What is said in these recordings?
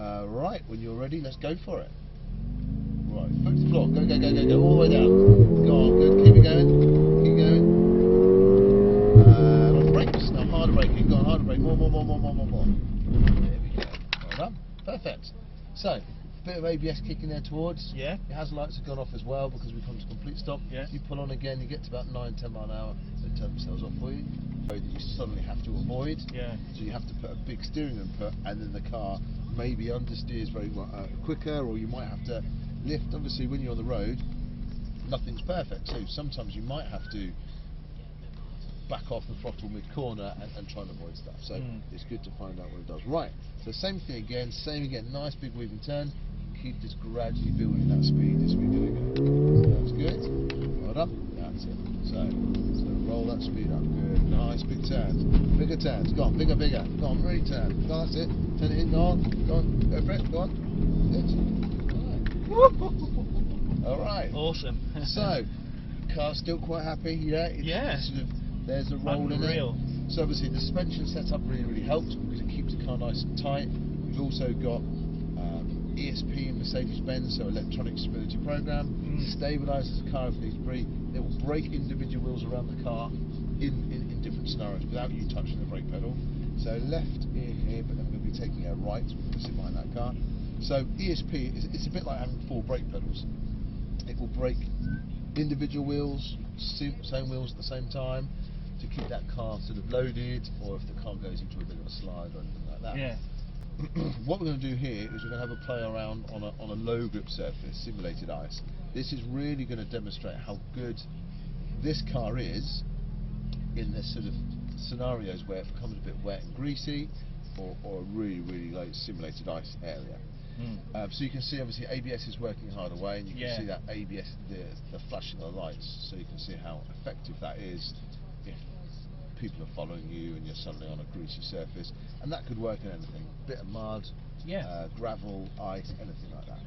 Right, when you're ready, let's go for it. Right, foot to the floor. Go, go, go, go, go, all the way down. Go on, good. Keep it going. Keep going. On the brakes. Now harder braking. Go on, harder brake. More. There we go. Well done. Perfect. So, bit of ABS kicking there towards. Yeah. Your hazard lights have gone off as well because we've come to complete stop. Yeah. You pull on again, you get to about 9-10 mile an hour, they turn themselves off for you. That you suddenly have to avoid. Yeah. So you have to put a big steering input, and then the car maybe understeers very quicker, or you might have to lift. Obviously, when you're on the road, nothing's perfect. So sometimes you might have to back off the throttle mid-corner and try and avoid stuff. So it's good to find out what it does. Right. So same thing again. Same again. Nice big weaving turn. Keep just gradually building that speed as we go. That's good. Well done. That's it. So roll that speed up. Good. Nice big turns. Bigger turns. Go on. Bigger. Go on. Really turn. Go on. That's it. Turn it in. Go on. Go for it. Go on. Good. All right. Awesome. So, car's still quite happy. Yeah. It's sort of, there's a roll Unreal. in it. So obviously the suspension setup really helps because it keeps the car nice and tight. We've also got ESP and Mercedes-Benz, so electronic stability program, stabilises the car if it needs to brake. It will brake individual wheels around the car in different scenarios without you touching the brake pedal. So left ear here, but then we're going to be taking a right, so we're going to sit behind that car. So ESP, it's a bit like having 4 brake pedals. It will brake individual wheels, same wheels at the same time, to keep that car sort of loaded, or if the car goes into a bit of a slide or anything like that. Yeah. What we're going to do here is we're going to have a play around on a low grip surface, simulated ice. This is really going to demonstrate how good this car is in this sort of scenarios where it becomes a bit wet and greasy, or a really like simulated ice area. So you can see obviously ABS is working hard away, and you can see that ABS, the flashing of the lights, so you can see how effective that is if people are following you and you're suddenly on a greasy surface, and that could work in anything, bit of mud, gravel, ice, anything like that.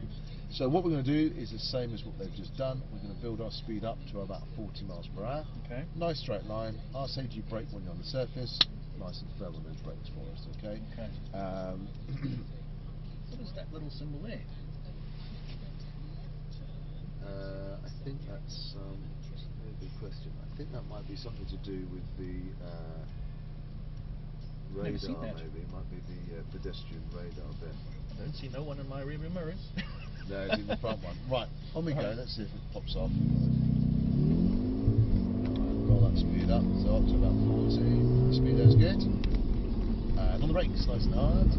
So what we're going to do is the same as what they've just done. We're going to build our speed up to about 40 miles per hour. Okay. Nice straight line. I'll say to you brake when you're on the surface, nice and firm on those brakes for us, okay? What is that little symbol there? I think that's a very good question. I think that might be something to do with the radar, maybe. It might be the pedestrian radar bit. I don't see no one in my rearview mirrors. No, it's in the front one. Right, on we go. Let's see if it pops off. Roll that speed up. So up to about 40. The speedo's good. And on the brakes, nice and hard.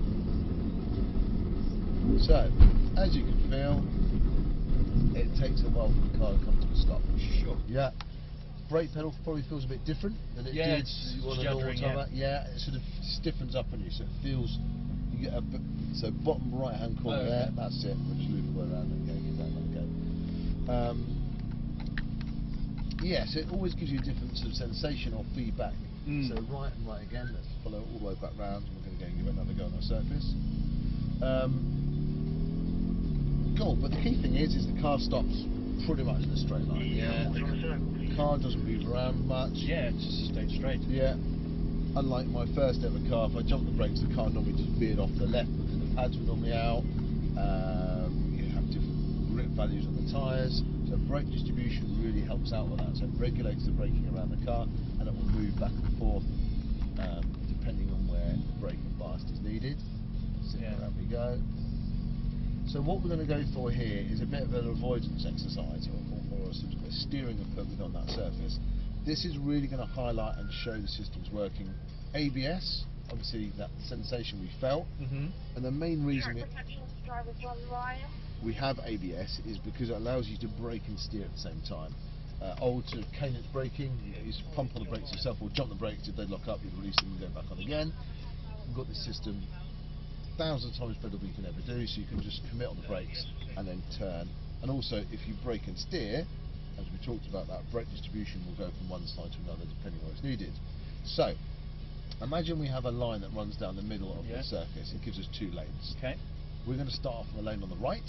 So, as you can feel, it takes a while for the car to come to a stop. Sure. Yeah. Brake pedal probably feels a bit different than it did it's on a normal time. Yeah, it sort of stiffens up on you, so it feels. You get a bit, so bottom right hand corner there. That's it. We'll just loop it around and give that another go. Yeah, so it always gives you a different sort of sensation or feedback. So right and right again. Let's follow it all the way back round, and we're going to go and give it another go on the surface. Cool, but the key thing is the car stops pretty much in a straight line. Yeah, the car doesn't move around much. Yeah, it's just stayed straight. Yeah, unlike my first ever car, if I jumped the brakes, the car normally just veered off the left because the pads were normally out. You have different grip values on the tyres, so brake distribution really helps out with that. So it regulates the braking around the car, and it will move back and forth depending on where the braking bias is needed. So there we go. So what we're going to go for here is a bit of an avoidance exercise, or a sort of a steering equipment on that surface. This is really going to highlight and show the system's working. ABS, obviously that sensation we felt, and the main reason we have ABS is because it allows you to brake and steer at the same time. Old sort of canex braking, you just pump on the brakes yourself or jump the brakes. If they lock up, you release them and go back on again. We've got this system 1,000 times better than you can ever do, so you can just commit on the brakes and then turn. And also, if you brake and steer, as we talked about, that brake distribution will go from one side to another depending where it's needed. So, imagine we have a line that runs down the middle of the surface. It gives us 2 lanes. Okay. We're going to start off on the lane on the right,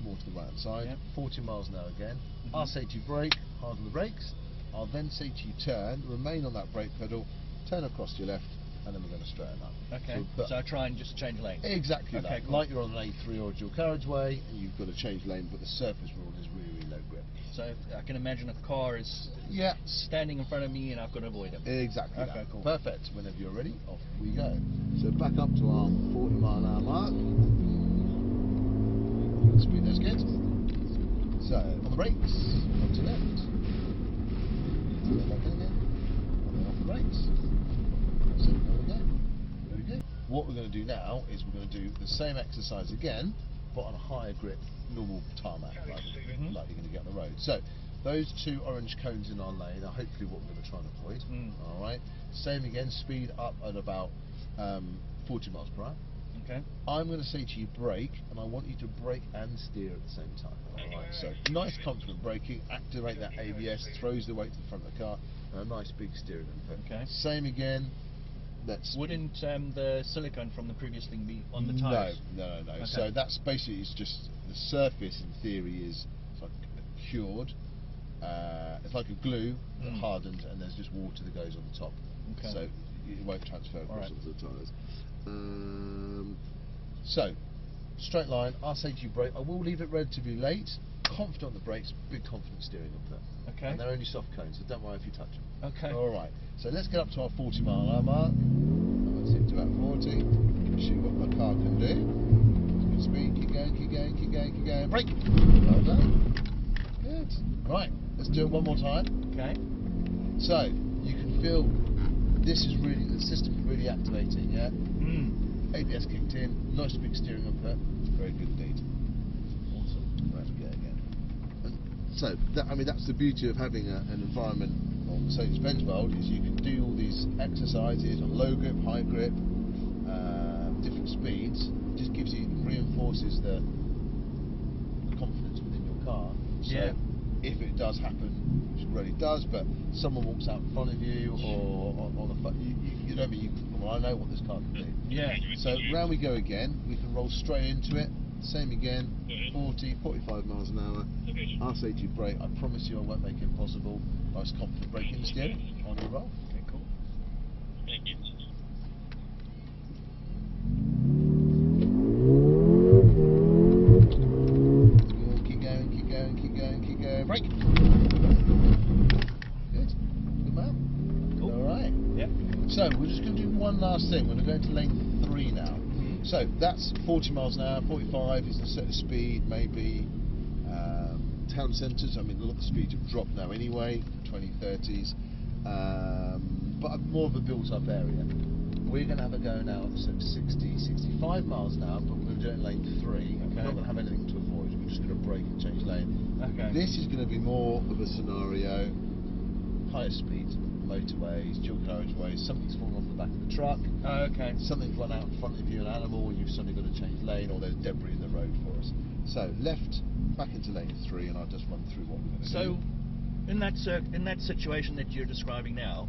more to the right hand side, 40 miles an hour again. I'll say to you brake, hard on the brakes. I'll then say to you turn, remain on that brake pedal, turn across to your left, and then we're going to straighten up. Okay. So, So I try and just change lane. exactly Okay, that. cool. Like you're on an A3 or a dual carriageway, and you've got to change lane, but the surface we're on is really, really low grip. So if I can imagine a car is standing in front of me and I've got to avoid him. Exactly. Okay, that. cool. Perfect. Whenever you're ready, off we go. So back up to our 40-mile-an-hour mark. Speed, that's good. So on the brakes, on to left. And then back in again. And then off the brakes. So there we go. Very good. What we're going to do now is we're going to do the same exercise again, but on a higher grip, normal tarmac, like you're going to get on the road. So those two orange cones in our lane are hopefully what we're going to try and avoid. All right. Same again, speed up at about 40 miles per hour. Okay. I'm going to say to you brake, and I want you to brake and steer at the same time. Alright, so nice confident braking, activate that ABS, throws the weight to the front of the car, and a nice big steering input. Okay. Same again. Wouldn't the silicone from the previous thing be on the tyres? No. Okay. So that's basically, it's just the surface in theory is like cured. It's like a glue that hardens, and there's just water that goes on the top. Okay. So it won't transfer across onto the tyres. So, straight line, I'll say to you brake. I will leave it relatively late. Confident on the brakes, big confident steering input. Okay. And they're only soft cones, so don't worry if you touch them. Okay. Alright, so let's get up to our 40-mile-an-hour mark. I'm going to stick to about 40. See what my car can do. Good speed, keep going, keep going, keep going, keep going. Brake! Well done. Good. Right, let's do it one more time. Okay. So, you can feel this is really, the system's really activating, yeah? ABS kicked in, nice big steering input, very good indeed. Awesome. Right, go again. And so, that's the beauty of having an environment on Mercedes-Benz world, is you can do all these exercises on low grip, high grip, different speeds. It just gives you, reinforces the confidence within your car. So if it does happen, which it really does, but someone walks out in front of you, or on a you know me, well, I know what this car can do. Yeah. So round we go again. We can roll straight into it. Same again. 40, 45 miles an hour. I'll say to you brake. I promise you I won't make it impossible. Nice confident braking and steering. On your roll. Okay, cool. Keep going, keep going, keep going, keep going. Brake. Good. Good man. Cool. Alright. Yep. So we're just going to do one last thing. We're going to go into lane 3 now. So that's 40 miles an hour, 45 is the set of speed, maybe. Town centres, I mean, a lot of the speeds have dropped now anyway, 20, 30s, but more of a built-up area. We're going to have a go now at 60, 65 miles an hour, but we're going to do it in lane 3. Okay. We're not going to have anything to avoid, we're just going to brake and change lane. Okay. This is going to be more of a scenario, higher speeds, motorways, dual carriageways, something's fallen off the back of the truck, something's run out in front of you, an animal, and you've suddenly got to change lane, or there's debris in the road for us. So left, back into lane 3, and I'll just run through what we're going to do. So, in that situation that you're describing now,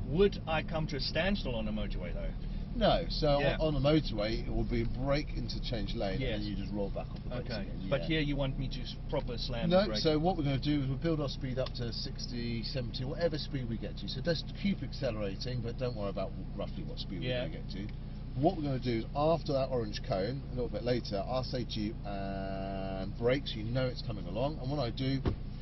would I come to a standstill on a motorway though? No, so on a motorway it will be brake into change lane, and then you just roll back off the brakes again. But here you want me to proper slam the the brake? So what we're going to do is we'll build our speed up to 60, 70, whatever speed we get to. So just keep accelerating, but don't worry about roughly what speed we're going to get to. What we're going to do is after that orange cone, a little bit later, I'll say to you, and brake, so you know it's coming along. And when I do,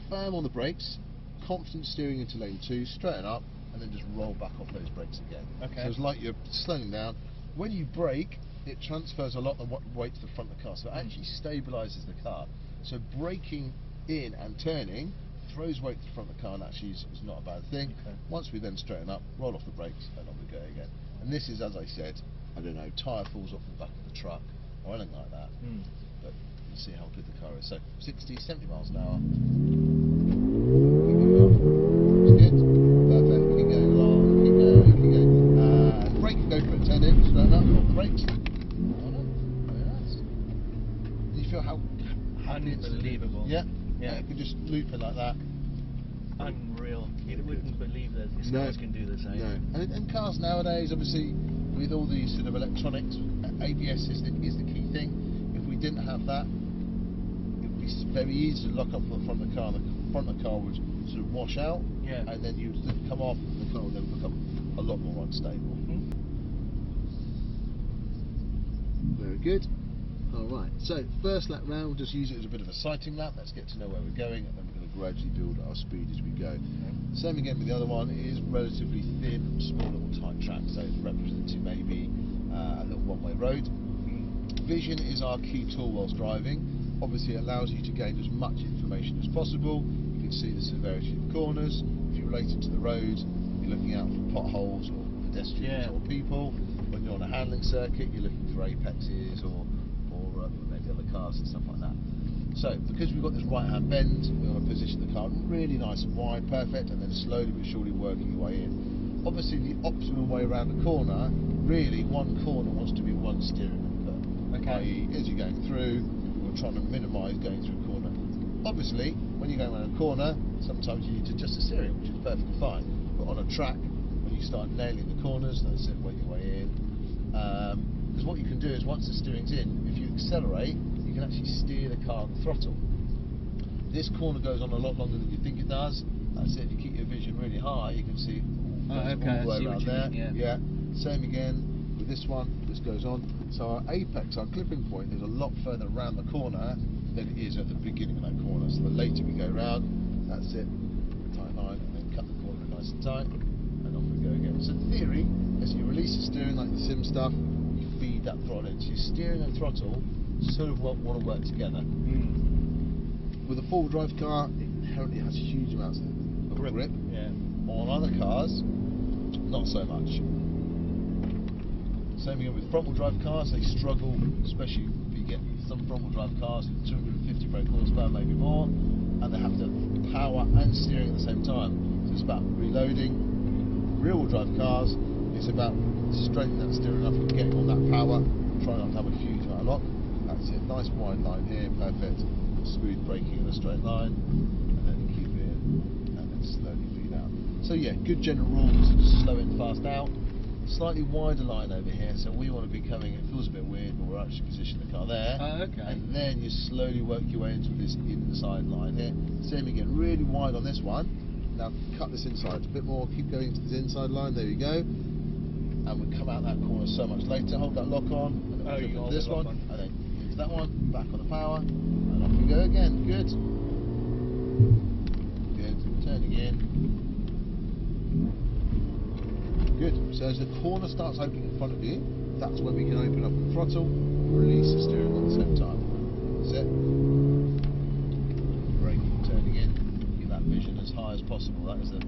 firm on the brakes, confident steering into lane 2, straighten up, and then just roll back off those brakes again. Okay. So it's like you're slowing down. When you brake, it transfers a lot of weight to the front of the car, so it actually stabilises the car. So braking in and turning throws weight to the front of the car, and actually is not a bad thing. Okay. Once we then straighten up, roll off the brakes, and on we go again. And this is, as I said, I don't know, tyre falls off the back of the truck or anything like that. But you see how good the car is. So 60, 70 miles an hour. It's good. Perfect. Keep going along. Keep going. Keep going. Brake. Go for it. Turn in. Straighten up. Off the brakes. Well done. Very nice. Do you feel how happy it's unbelievable? Yeah. You can just loop it like that. Unreal. You wouldn't believe that these cars can do this, eh? No. And cars nowadays, obviously, with all these sort of electronics, ABS is the key thing. If we didn't have that, it would be very easy to lock up from the front of the car, and the front of the car would sort of wash out, and then you'd come off, and the car would then become a lot more unstable. Very good. Alright, so first lap round, we'll just use it as a bit of a sighting lap. Let's get to know where we're going, and then we're going to gradually build our speed as we go. Same again with the other one. It is relatively thin, small little tight track, so it's representing maybe a little one-way road. Vision is our key tool whilst driving. Obviously it allows you to gain as much information as possible. You can see the severity of corners. If you're related to the road, you're looking out for potholes or pedestrians or people. When you're on a handling circuit, you're looking for apexes or maybe other cars and stuff like that. So because we've got this right hand bend, we want to position the car really nice and wide, perfect, and then slowly but surely working your way in. Obviously the optimal way around a corner, really one corner wants to be one steering curve. I.e. as you're going through, we're trying to minimise going through a corner. Obviously when you're going around a corner, sometimes you need to adjust the steering, which is perfectly fine. But on a track, when you start nailing the corners, that's it, work your way in. Because what you can do is once the steering's in, if you accelerate, you can actually steer the car on the throttle. This corner goes on a lot longer than you think it does. That's it, if you keep your vision really high, you can see all the way around there. Yeah. Same again with this one, this goes on. So our apex, our clipping point, is a lot further around the corner than it is at the beginning of that corner. So the later we go round, that's it, tight line, and then cut the corner nice and tight, and off we go again. So in theory, as you release the steering like the sim stuff, you feed that throttle in. So your steering and throttle sort of want to work together. With a four-wheel drive car, it inherently has huge amounts of grip. On other cars, not so much. Same again with front-wheel drive cars, they struggle, especially if you get some front-wheel drive cars with 250 brake horsepower, maybe more, and they have to power and steering at the same time. So it's about reloading. Rear-wheel drive cars, it's about strengthening that steering up and getting on that power, trying not to have a huge amount of lock. That's it, nice wide line here, perfect. Smooth braking in a straight line, and then keep it in, and then slowly feed out. So yeah, good general rules, slow in, fast out. Slightly wider line over here, so we want to be coming, it feels a bit weird, but we're actually positioning the car there. And then you slowly work your way into this inside line here. Same again, really wide on this one. Now cut this inside a bit more, keep going to this inside line, there you go. And we come out that corner so much later, hold that lock on, and then we go into this one, and then into that one, back on the power, and off we go again. Good. Good, turning in. Good, so as the corner starts opening in front of you, that's when we can open up the throttle, release the steering at the same time. That's it. Braking, turning in, keep that vision as high as possible. That is the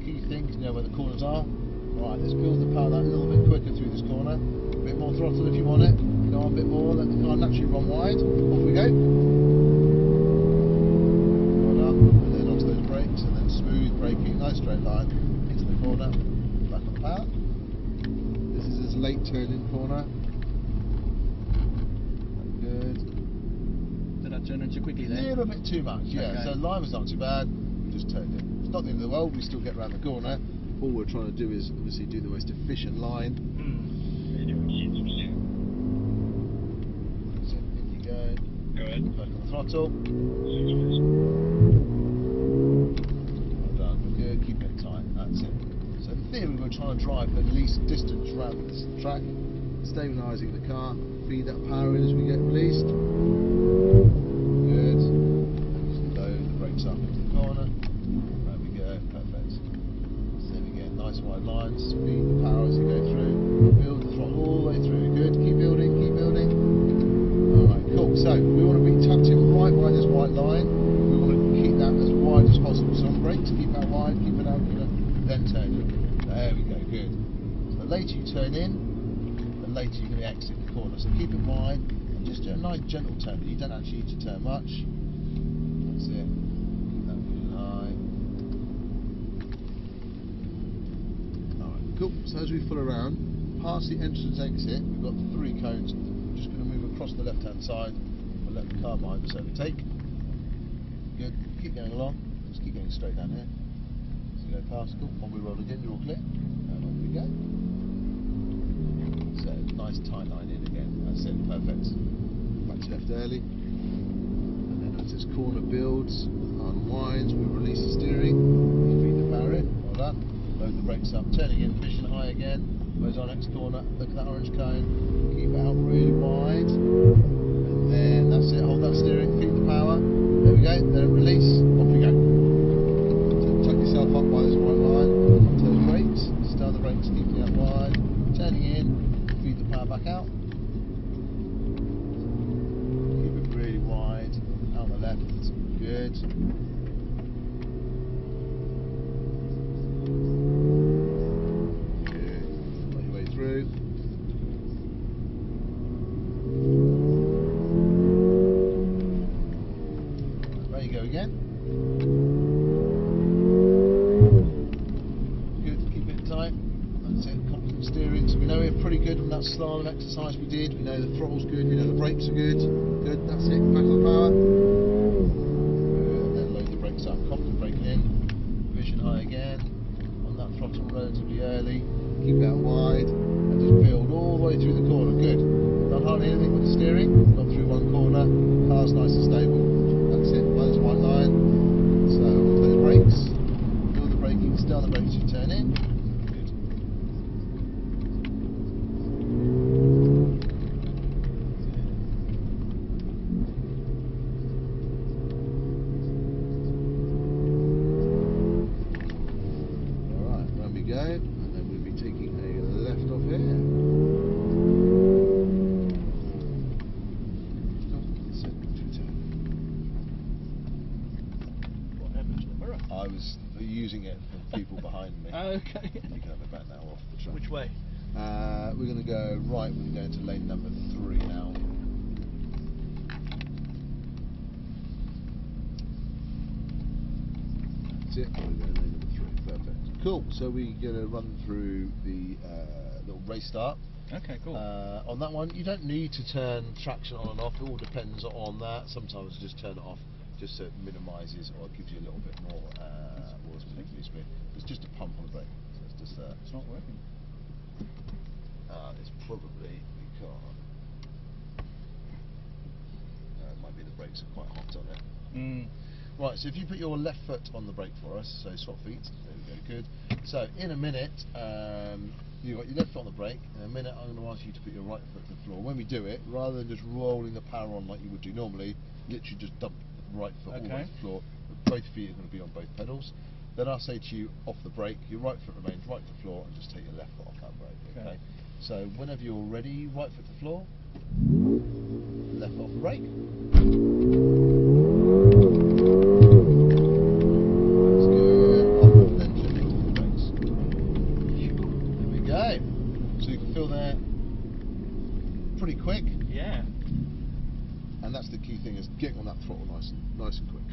key thing, to know where the corners are. Right, let's build the power that a little bit quicker through this corner. A bit more throttle if you want it. Go on a bit more, let the car naturally run wide. Off we go. Right up, and then onto those brakes, and then smooth braking, nice straight line, into the corner, back on the power. This is his late turn-in corner. Good. Did I turn in too quickly there? A little bit too much, yeah. So line was not too bad, we just turned it. It's not the end of the world, we still get around the corner. All we're trying to do is obviously do the most efficient line. That's it, in you go. Go ahead. Back on the throttle. Well done, we're good, keep it tight, that's it. So in theory we're trying to drive the least distance around this track, stabilising the car, feed that power in as we get released. Good. And just load the brakes up into the corner. There we go, perfect. Nice wide lines, speed the power as you go through, build the throttle all the way through, good, keep building, alright, cool, so we want to be tucked in right by this white line, we want to keep that as wide as possible, so on brakes, keep that wide, keep it out, then turn in, there we go, good. So the later you turn in, the later you're going to exit the corner, so keep it wide, and just do a nice gentle turn, you don't actually need to turn much, that's it, keep that vision high. Cool, so as we pull around, past the entrance exit, we've got 3 cones. We're just going to move across the left hand side. We'll let the car behind us overtake. Good, keep going along. Just keep going straight down here. So you go past, cool. When we roll again, you're all clear. And on we go. So, nice tight line in again. That's it, perfect. Back to left early. And then as this corner builds, unwinds, we release the steering. We feed the power in. Well done. Load the brakes up, turning in, vision high again, Where's our next corner? Look at that orange cone. Keep it out really wide. And then that's it. Hold that steering, feed the power. There we go. Then release. Off we go. So tuck yourself up by this white line. Onto those brakes. Start the brakes, keeping it out wide. Turning in. Feed the power back out. Keep it really wide. Out on the left. Good. Through. There you go again. Good, keep it tight. That's it, confident steering. So we know we're pretty good from that slalom exercise we did. We know the throttle's good, we know the brakes are good. Good, that's it, back on the power. And then load the brakes up, confident braking in. Vision high again. On that throttle relatively early. Keep it out wide. And just build all the way through the corner. Good. Not hardly anything with the steering. Not through one corner. Car's nice and stable. That's it. By this white line. So onto those brakes. Feel the braking. Start the brakes. You turn in. Good. All right. Round we go. And then we'll be taking a left off here. What happened to the mirror? I was using it for people behind me. Okay. You can have it back now off the track. Which way? We're going to go right. We're going to go into lane number 3 now. That's it. We're going to lane number 3. Perfect. Cool. So we're going to run through the little race start. Okay, cool. On that one, you don't need to turn traction on and off. It all depends on that. Sometimes just turn it off just so it minimises or gives you a little bit more speed. It's just a pump on the brake. So it's just It's not working. it's probably because it might be the brakes are quite hot on it. Right, so if you put your left foot on the brake for us, so swap feet, there we go, good. So in a minute, you've got your left foot on the brake. In a minute, I'm going to ask you to put your right foot to the floor. When we do it, rather than just rolling the power on like you would do normally, literally just dump the right foot all the way to the floor. Both feet are going to be on both pedals. Then I'll say to you, off the brake, your right foot remains right to the floor, and just take your left foot off that brake. Okay. So whenever you're ready, right foot to the floor, left foot off the brake. That's good. Off, then gently off the brakes. There we go. So you can feel there pretty quick. Yeah. And that's the key thing, is getting on that throttle nice and quick.